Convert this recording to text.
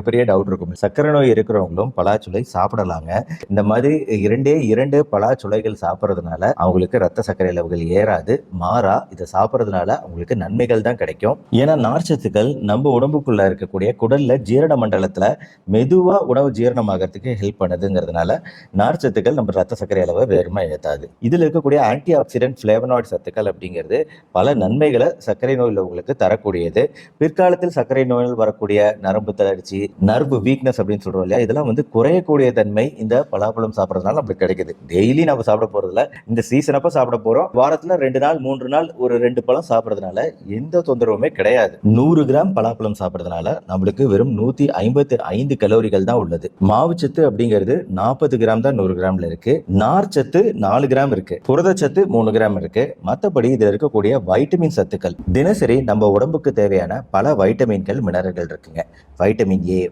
பெரிய டவுட் இருக்கும். சர்க்கரை நோய் இருக்கிறவங்களும் பலாச்சுளை சாப்பிடலாங்க. இந்த மாதிரி இரண்டு பலாச்சுளைகள் சாப்பிட்றதுனால அவங்களுக்கு ரத்த சர்க்கரை அளவுகள் ஏறாது. மாறா இதை சாப்பிட்றதுனால அவங்களுக்கு நன்மைகள் தான் கிடைக்கும். ஏன்னா நார்ச்சத்துக்கள் நம்ம உடம்புக்குள்ள இருக்கக்கூடிய குடல்ல ஜீரண மண்டலத்துல மெதுவா உணவு ஜீரணமாகறதுக்கு ஹெல்ப் பண்ணுதுங்கிறதுனால நார்ச்சத்துக்கள் நம்ம ரத்த சர்க்கரை அளவை வேறுமா ஏற்றாது. இதுல இருக்கக்கூடிய ஆன்டி ஆக்சிடென்ட் பிளேவனாய்டு சத்துக்கள் அப்படிங்கிறது பல நன்மைகளை சர்க்கரை நோயில் உங்களுக்கு தரக்கூடியது. பிற்காலத்தில் சர்க்கரை நோயில் வரக்கூடிய நரம்பு தளர்ச்சி, நர்வு வீக்னஸ் அப்படின்னு சொல்றோம் இல்லையா, இதெல்லாம் குறையக்கூடிய தன்மை இந்த பலாப்பழம் சாப்பிட்றதுனால நம்மளுக்கு கிடைக்குது. டெய்லி நம்ம சாப்பிட போறதுல இந்த சீசன் அப்ப சாப்பிட போறோம். வாரத்துல 2 நாள் 3 நாள் ஒரு 2 பழம் சாப்பிட்றதுனால எந்த தொந்தரவுமே கிடையாது. 100 கிராம் பலாப்பழம் சாப்பிட்றதுனால நம்மளுக்கு வெறும் 155 கலோரிகள் தான் உள்ளது. மாவுச்சத்து அப்படிங்கிறது 40 கிராம் தான் 100 கிராம்ல இருக்கு. நார்ச்சத்து 4 கிராம் இருக்கு. புரதச்சத்து 3 கிராம் இருக்கு. மற்றபடி இதுல இருக்கக்கூடிய வைட்டமின் சத்துக்கள் தினசரி நம்ம உடம்புக்கு தேவையான பல வைட்டமின்கள் மினரல்கள் இருக்குங்க. வைட்டமின்